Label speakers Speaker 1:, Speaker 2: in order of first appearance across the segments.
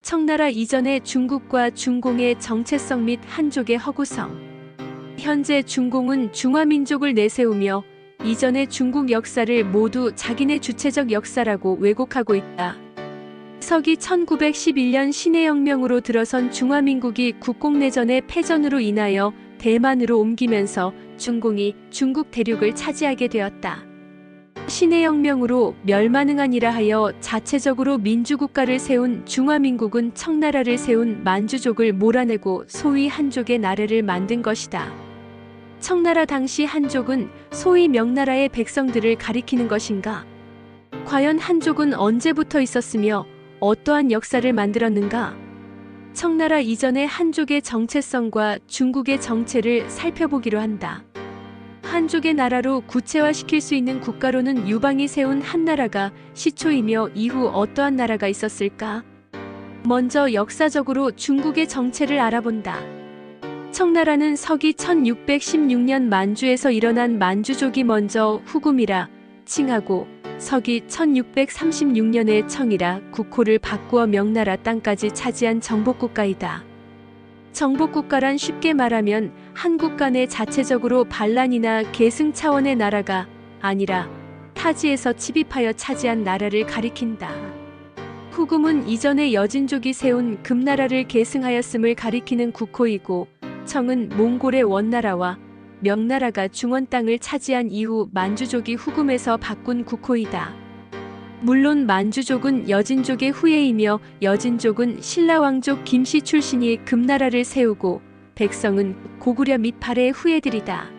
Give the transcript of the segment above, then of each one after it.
Speaker 1: 청나라 이전의 중국과 중공의 정체성 및 한족의 허구성. 현재 중공은 중화민족을 내세우며 이전의 중국 역사를 모두 자기네 주체적 역사라고 왜곡하고 있다. 서기 1911년 신해혁명으로 들어선 중화민국이 국공내전의 패전으로 인하여 대만으로 옮기면서 중공이 중국 대륙을 차지하게 되었다. 신해혁명으로 멸만응하니라 하여 자체적으로 민주국가를 세운 중화민국은 청나라를 세운 만주족을 몰아내고 소위 한족의 나라를 만든 것이다. 청나라 당시 한족은 소위 명나라의 백성들을 가리키는 것인가? 과연 한족은 언제부터 있었으며 어떠한 역사를 만들었는가? 청나라 이전의 한족의 정체성과 중국의 정체를 살펴보기로 한다. 한족의 나라로 구체화시킬 수 있는 국가로는 유방이 세운 한나라가 시초이며 이후 어떠한 나라가 있었을까? 먼저 역사적으로 중국의 정체를 알아본다. 청나라는 서기 1616년 만주에서 일어난 만주족이 먼저 후금이라 칭하고 서기 1636년에 청이라 국호를 바꾸어 명나라 땅까지 차지한 정복국가이다. 정복국가란 쉽게 말하면 한국 간의 자체적으로 반란이나 계승 차원의 나라가 아니라 타지에서 침입하여 차지한 나라를 가리킨다. 후금은 이전에 여진족이 세운 금나라를 계승하였음을 가리키는 국호이고 청은 몽골의 원나라와 명나라가 중원 땅을 차지한 이후 만주족이 후금에서 바꾼 국호이다. 물론 만주족은 여진족의 후예이며 여진족은 신라왕족 김씨 출신이 금나라를 세우고 백성은 고구려 및 발해의 후예들이다.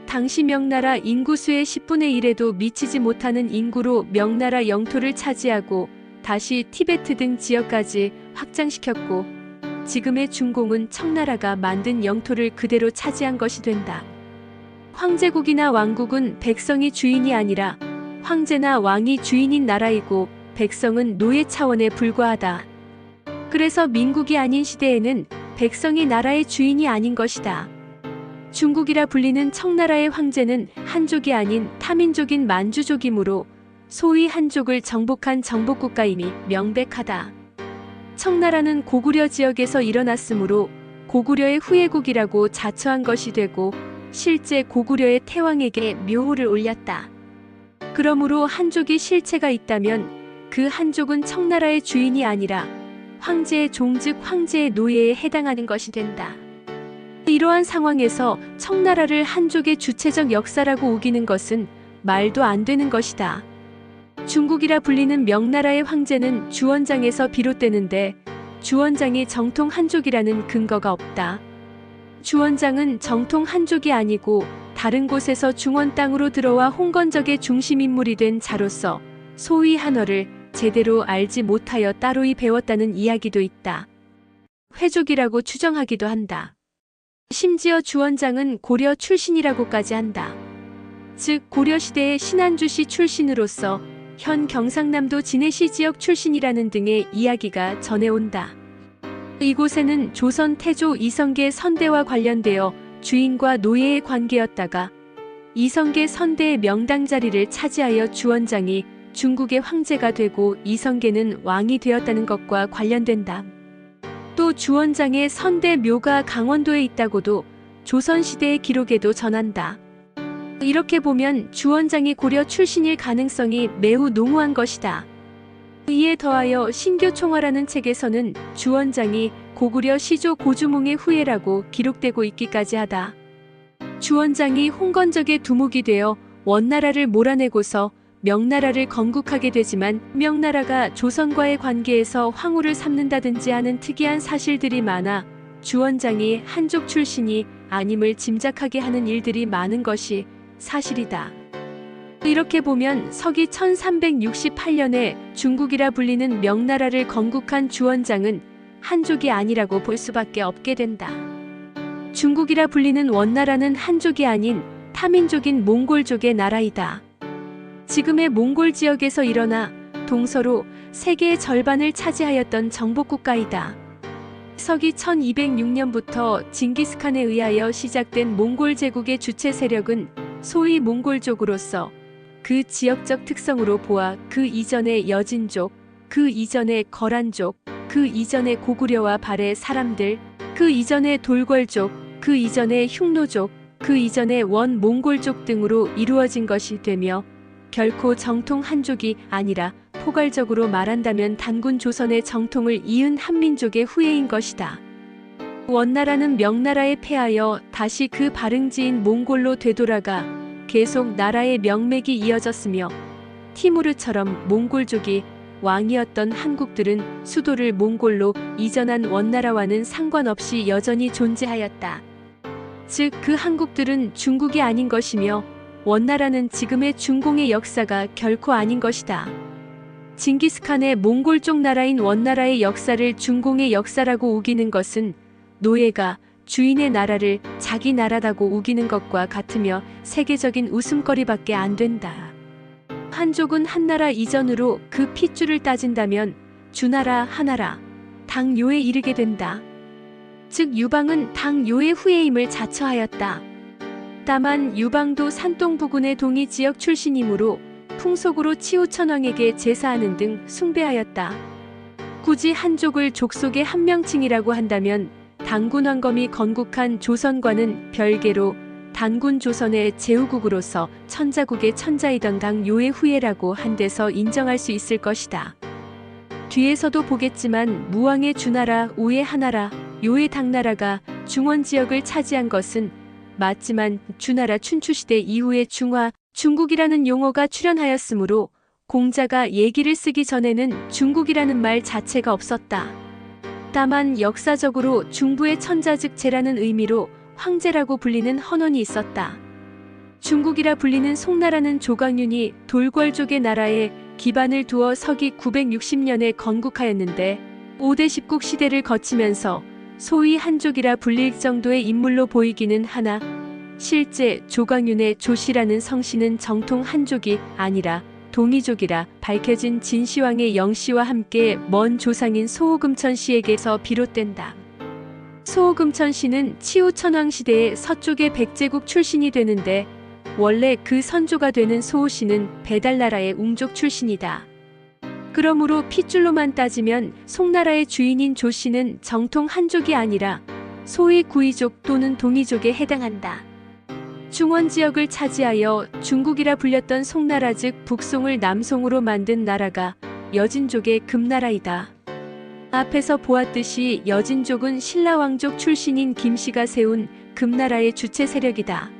Speaker 1: 당시 명나라 인구수의 10분의 1에도 미치지 못하는 인구로 명나라 영토를 차지하고 다시 티베트 등 지역까지 확장시켰고 지금의 중공은 청나라가 만든 영토를 그대로 차지한 것이 된다. 황제국이나 왕국은 백성이 주인이 아니라 황제나 왕이 주인인 나라이고 백성은 노예 차원에 불과하다. 그래서 민국이 아닌 시대에는 백성이 나라의 주인이 아닌 것이다. 중국이라 불리는 청나라의 황제는 한족이 아닌 타민족인 만주족이므로 소위 한족을 정복한 정복국가임이 명백하다. 청나라는 고구려 지역에서 일어났으므로 고구려의 후예국이라고 자처한 것이 되고 실제 고구려의 태왕에게 묘호를 올렸다. 그러므로 한족이 실체가 있다면 그 한족은 청나라의 주인이 아니라 황제의 종 즉 황제의 노예에 해당하는 것이 된다. 이러한 상황에서 청나라를 한족의 주체적 역사라고 우기는 것은 말도 안 되는 것이다. 중국이라 불리는 명나라의 황제는 주원장에서 비롯되는데 주원장이 정통 한족이라는 근거가 없다. 주원장은 정통 한족이 아니고 다른 곳에서 중원 땅으로 들어와 홍건적의 중심 인물이 된 자로서 소위 한어를 제대로 알지 못하여 따로이 배웠다는 이야기도 있다. 회족이라고 추정하기도 한다. 심지어 주원장은 고려 출신이라고까지 한다. 즉 고려시대의 신안주시 출신으로서 현 경상남도 진해시 지역 출신이라는 등의 이야기가 전해온다. 이곳에는 조선 태조 이성계 선대와 관련되어 주인과 노예의 관계였다가 이성계 선대의 명당 자리를 차지하여 주원장이 중국의 황제가 되고 이성계는 왕이 되었다는 것과 관련된다. 또 주원장의 선대 묘가 강원도에 있다고도 조선시대의 기록에도 전한다. 이렇게 보면 주원장이 고려 출신일 가능성이 매우 농후한 것이다. 이에 더하여 신교총화라는 책에서는 주원장이 고구려 시조 고주몽의 후예라고 기록되고 있기까지 하다. 주원장이 홍건적의 두목이 되어 원나라를 몰아내고서 명나라를 건국하게 되지만 명나라가 조선과의 관계에서 황후를 삼는다든지 하는 특이한 사실들이 많아 주원장이 한족 출신이 아님을 짐작하게 하는 일들이 많은 것이 사실이다. 이렇게 보면 서기 1368년에 중국이라 불리는 명나라를 건국한 주원장은 한족이 아니라고 볼 수밖에 없게 된다. 중국이라 불리는 원나라는 한족이 아닌 타민족인 몽골족의 나라이다. 지금의 몽골 지역에서 일어나 동서로 세계의 절반을 차지하였던 정복국가이다. 서기 1206년부터 징기스칸에 의하여 시작된 몽골 제국의 주체 세력은 소위 몽골족으로서 그 지역적 특성으로 보아 그 이전의 여진족, 그 이전의 거란족, 그 이전의 고구려와 발해 사람들, 그 이전의 돌궐족, 그 이전의 흉노족, 그 이전의 원몽골족 등으로 이루어진 것이 되며 결코 정통 한족이 아니라 포괄적으로 말한다면 단군 조선의 정통을 이은 한민족의 후예인 것이다. 원나라는 명나라에 패하여 다시 그 발흥지인 몽골로 되돌아가 계속 나라의 명맥이 이어졌으며 티무르처럼 몽골족이 왕이었던 한국들은 수도를 몽골로 이전한 원나라와는 상관없이 여전히 존재하였다. 즉 그 한국들은 중국이 아닌 것이며 원나라는 지금의 중공의 역사가 결코 아닌 것이다. 징기스칸의 몽골 쪽 나라인 원나라의 역사를 중공의 역사라고 우기는 것은 노예가 주인의 나라를 자기 나라라고 우기는 것과 같으며 세계적인 웃음거리밖에 안 된다. 한족은 한나라 이전으로 그 핏줄을 따진다면 주나라, 하나라, 당요에 이르게 된다. 즉 유방은 당요의 후예임을 자처하였다. 다만 유방도 산동 부근의 동이 지역 출신이므로 풍속으로 치우천왕에게 제사하는 등 숭배하였다. 굳이 한족을 족속의 한 명칭이라고 한다면 단군 황검이 건국한 조선과는 별개로 단군 조선의 제후국으로서 천자국의 천자이던 당요의 후예라고 한 데서 인정할 수 있을 것이다. 뒤에서도 보겠지만 무왕의 주나라, 우의 하나라, 요의 당나라가 중원 지역을 차지한 것은 맞지만 주나라 춘추시대 이후에 중화, 중국이라는 용어가 출현하였으므로 공자가 얘기를 쓰기 전에는 중국이라는 말 자체가 없었다. 다만 역사적으로 중부의 천자 즉 제라는 의미로 황제라고 불리는 헌원이 있었다. 중국이라 불리는 송나라는 조광윤이 돌궐족의 나라에 기반을 두어 서기 960년에 건국하였는데 5대 10국 시대를 거치면서 소위 한족이라 불릴 정도의 인물로 보이기는 하나 실제 조광윤의 조씨라는 성씨는 정통 한족이 아니라 동이족이라 밝혀진 진시황의 영씨와 함께 먼 조상인 소호금천 씨에게서 비롯된다. 소호금천 씨는 치우천왕 시대의 서쪽의 백제국 출신이 되는데 원래 그 선조가 되는 소호 씨는 배달나라의 웅족 출신이다. 그러므로 핏줄로만 따지면 송나라의 주인인 조 씨는 정통 한족이 아니라 소위 구이족 또는 동이족에 해당한다. 중원 지역을 차지하여 중국이라 불렸던 송나라 즉 북송을 남송으로 만든 나라가 여진족의 금나라이다. 앞에서 보았듯이 여진족은 신라왕족 출신인 김씨가 세운 금나라의 주체 세력이다.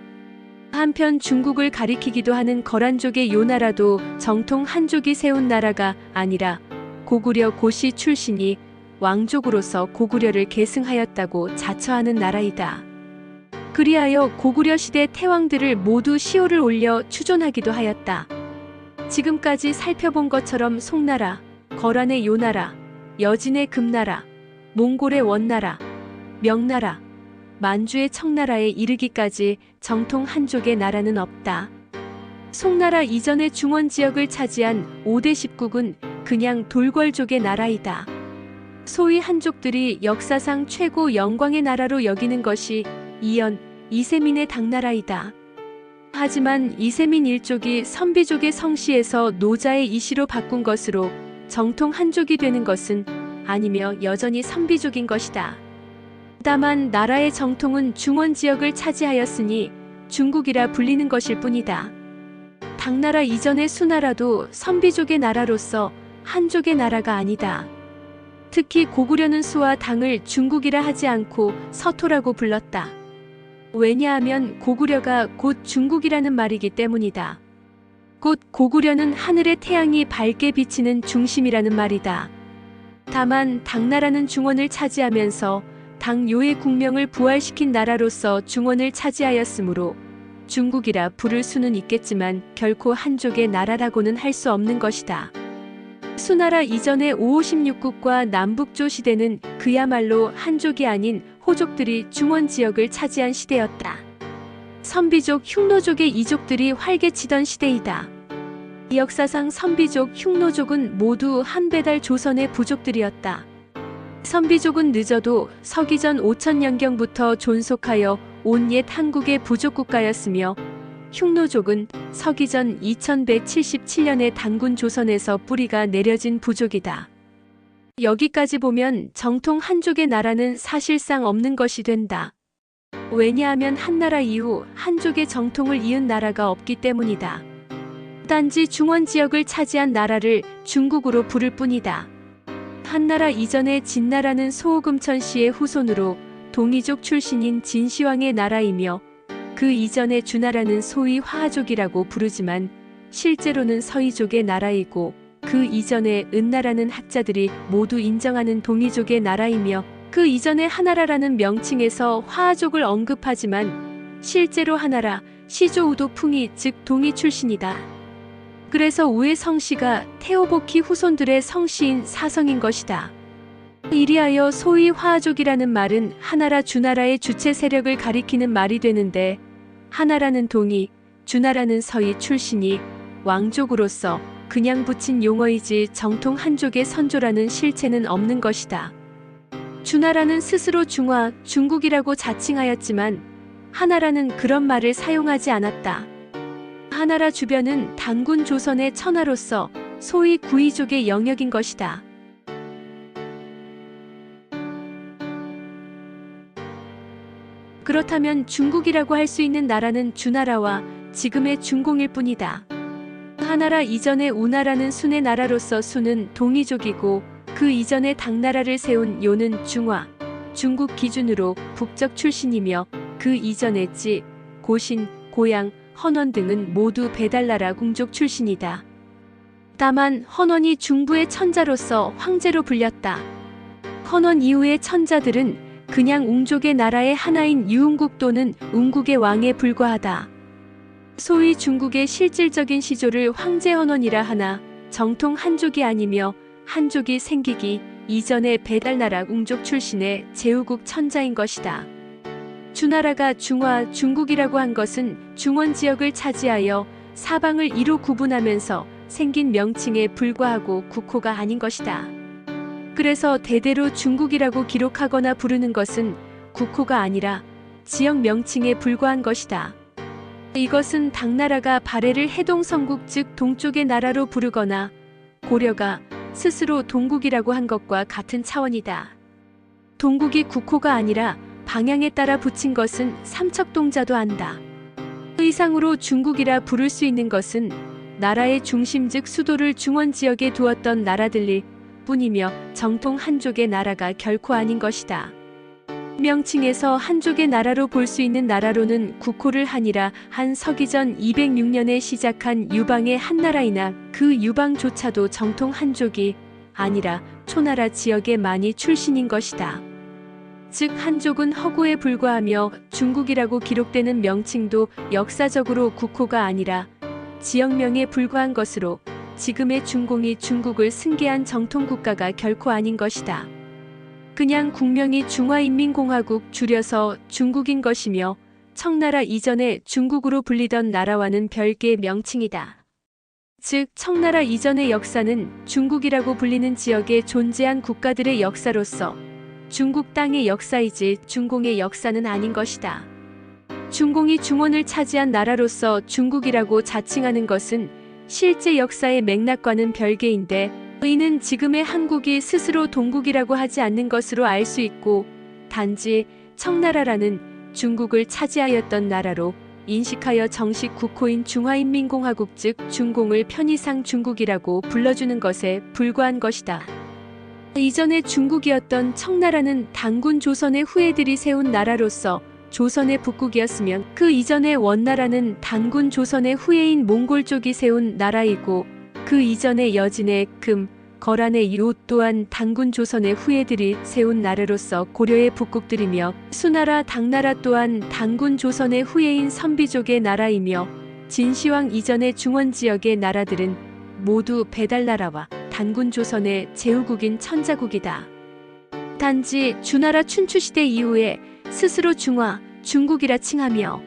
Speaker 1: 한편 중국을 가리키기도 하는 거란족의 요나라도 정통 한족이 세운 나라가 아니라 고구려 고씨 출신이 왕족으로서 고구려를 계승하였다고 자처하는 나라이다. 그리하여 고구려 시대 태왕들을 모두 시호를 올려 추존하기도 하였다. 지금까지 살펴본 것처럼 송나라, 거란의 요나라, 여진의 금나라, 몽골의 원나라, 명나라, 만주의 청나라에 이르기까지 정통 한족의 나라는 없다. 송나라 이전의 중원 지역을 차지한 5대 10국은 그냥 돌궐족의 나라이다. 소위 한족들이 역사상 최고 영광의 나라로 여기는 것이 이연, 이세민의 당나라이다. 하지만 이세민 일족이 선비족의 성씨에서 노자의 이씨로 바꾼 것으로 정통 한족이 되는 것은 아니며 여전히 선비족인 것이다. 다만 나라의 정통은 중원 지역을 차지하였으니 중국이라 불리는 것일 뿐이다. 당나라 이전의 수나라도 선비족의 나라로서 한족의 나라가 아니다. 특히 고구려는 수와 당을 중국이라 하지 않고 서토라고 불렀다. 왜냐하면 고구려가 곧 중국이라는 말이기 때문이다. 곧 고구려는 하늘의 태양이 밝게 비치는 중심이라는 말이다. 다만 당나라는 중원을 차지하면서 당요의 국명을 부활시킨 나라로서 중원을 차지하였으므로 중국이라 부를 수는 있겠지만 결코 한족의 나라라고는 할 수 없는 것이다. 수나라 이전의 556국과 남북조 시대는 그야말로 한족이 아닌 호족들이 중원 지역을 차지한 시대였다. 선비족, 흉노족의 이족들이 활개치던 시대이다. 역사상 선비족, 흉노족은 모두 한배달 조선의 부족들이었다. 선비족은 늦어도 서기전 5000년경부터 존속하여 온 옛 한국의 부족국가였으며 흉노족은 서기전 2177년에 단군 조선에서 뿌리가 내려진 부족이다. 여기까지 보면 정통 한족의 나라는 사실상 없는 것이 된다. 왜냐하면 한나라 이후 한족의 정통을 이은 나라가 없기 때문이다. 단지 중원 지역을 차지한 나라를 중국으로 부를 뿐이다. 한나라 이전의 진나라는 소호금천씨의 후손으로 동이족 출신인 진시황의 나라이며 그 이전의 주나라는 소위 화하족이라고 부르지만 실제로는 서이족의 나라이고 그 이전의 은나라는 학자들이 모두 인정하는 동이족의 나라이며 그 이전의 하나라라는 명칭에서 화하족을 언급하지만 실제로 하나라, 시조우도풍이 즉 동이 출신이다. 그래서 우의 성씨가 태오복희 후손들의 성씨인 사성인 것이다. 이리하여 소위 화하족이라는 말은 하나라 주나라의 주체 세력을 가리키는 말이 되는데 하나라는 동이, 주나라는 서이 출신이 왕족으로서 그냥 붙인 용어이지 정통 한족의 선조라는 실체는 없는 것이다. 주나라는 스스로 중화, 중국이라고 자칭하였지만 하나라는 그런 말을 사용하지 않았다. 하나라 주변은 단군 조선의 천하로서 소위 구이족의 영역인 것이다. 그렇다면 중국이라고 할 수 있는 나라는 주나라와 지금의 중공일 뿐이다. 하나라 이전의 우나라는 순의 나라로서 순은 동이족이고 그 이전에 당나라를 세운 요는 중화, 중국 기준으로 북적 출신이며 그 이전의 지, 고신, 고양, 헌원 등은 모두 배달나라 궁족 출신이다. 다만 헌원이 중부의 천자로서 황제로 불렸다. 헌원 이후의 천자들은 그냥 웅족의 나라의 하나인 유흥국 또는 웅국의 왕에 불과하다. 소위 중국의 실질적인 시조를 황제 헌원이라 하나 정통 한족이 아니며 한족이 생기기 이전의 배달나라 웅족 출신의 제후국 천자인 것이다. 주나라가 중화, 중국이라고 한 것은 중원 지역을 차지하여 사방을 이로 구분하면서 생긴 명칭에 불과하고 국호가 아닌 것이다. 그래서 대대로 중국이라고 기록하거나 부르는 것은 국호가 아니라 지역 명칭에 불과한 것이다. 이것은 당나라가 발해를 해동성국 즉 동쪽의 나라로 부르거나 고려가 스스로 동국이라고 한 것과 같은 차원이다. 동국이 국호가 아니라 방향에 따라 붙인 것은 삼척동자도 안다. 의상으로 중국이라 부를 수 있는 것은 나라의 중심 즉 수도를 중원 지역에 두었던 나라들일 뿐이며 정통 한족의 나라가 결코 아닌 것이다. 명칭에서 한족의 나라로 볼 수 있는 나라로는 국호를 한이라 한 서기전 206년에 시작한 유방의 한나라이나 그 유방조차도 정통 한족이 아니라 초나라 지역의 많이 출신인 것이다. 즉 한족은 허구에 불과하며 중국이라고 기록되는 명칭도 역사적으로 국호가 아니라 지역명에 불과한 것으로 지금의 중공이 중국을 승계한 정통국가가 결코 아닌 것이다. 그냥 국명이 중화인민공화국 줄여서 중국인 것이며 청나라 이전에 중국으로 불리던 나라와는 별개의 명칭이다. 즉 청나라 이전의 역사는 중국이라고 불리는 지역에 존재한 국가들의 역사로서 중국 땅의 역사이지 중공의 역사는 아닌 것이다. 중공이 중원을 차지한 나라로서 중국이라고 자칭하는 것은 실제 역사의 맥락과는 별개인데 이는 지금의 한국이 스스로 동국이라고 하지 않는 것으로 알 수 있고 단지 청나라라는 중국을 차지하였던 나라로 인식하여 정식 국호인 중화인민공화국 즉 중공을 편의상 중국이라고 불러주는 것에 불과한 것이다. 이전에 중국이었던 청나라는 단군 조선의 후예들이 세운 나라로서 조선의 북국이었으면 그 이전의 원나라는 단군 조선의 후예인 몽골족이 세운 나라이고 그 이전의 여진의 금, 거란의 요 또한 단군 조선의 후예들이 세운 나라로서 고려의 북국들이며 수나라, 당나라 또한 단군 조선의 후예인 선비족의 나라이며 진시황 이전의 중원 지역의 나라들은 모두 배달나라와 단군 조선의 제후국인 천자국이다. 단지 주나라 춘추시대 이후에 스스로 중화, 중국이라 칭하며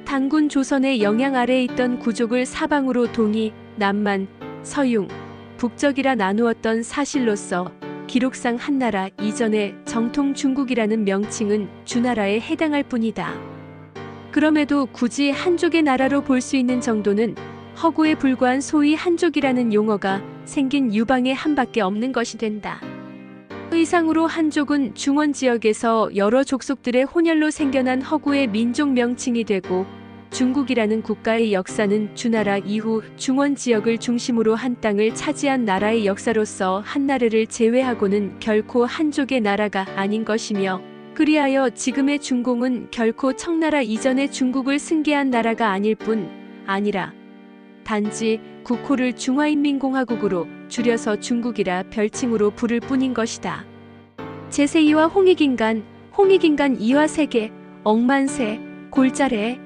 Speaker 1: 단군 조선의 영향 아래에 있던 구족을 사방으로 동이, 남만, 서융, 북적이라 나누었던 사실로서 기록상 한나라 이전의 정통 중국이라는 명칭은 주나라에 해당할 뿐이다. 그럼에도 굳이 한족의 나라로 볼 수 있는 정도는 허구에 불과한 소위 한족이라는 용어가 생긴 유방의 한밖에 없는 것이 된다. 의상으로 한족은 중원 지역에서 여러 족속들의 혼혈로 생겨난 허구의 민족 명칭이 되고, 중국이라는 국가의 역사는 주나라 이후 중원 지역을 중심으로 한 땅을 차지한 나라의 역사로서 한나라를 제외하고는 결코 한족의 나라가 아닌 것이며, 그리하여 지금의 중공은 결코 청나라 이전의 중국을 승계한 나라가 아닐 뿐 아니라 단지 국호를 중화인민공화국으로 줄여서 중국이라 별칭으로 부를 뿐인 것이다. 제세이와 홍익인간, 홍익인간 이화세계, 억만세, 골자래,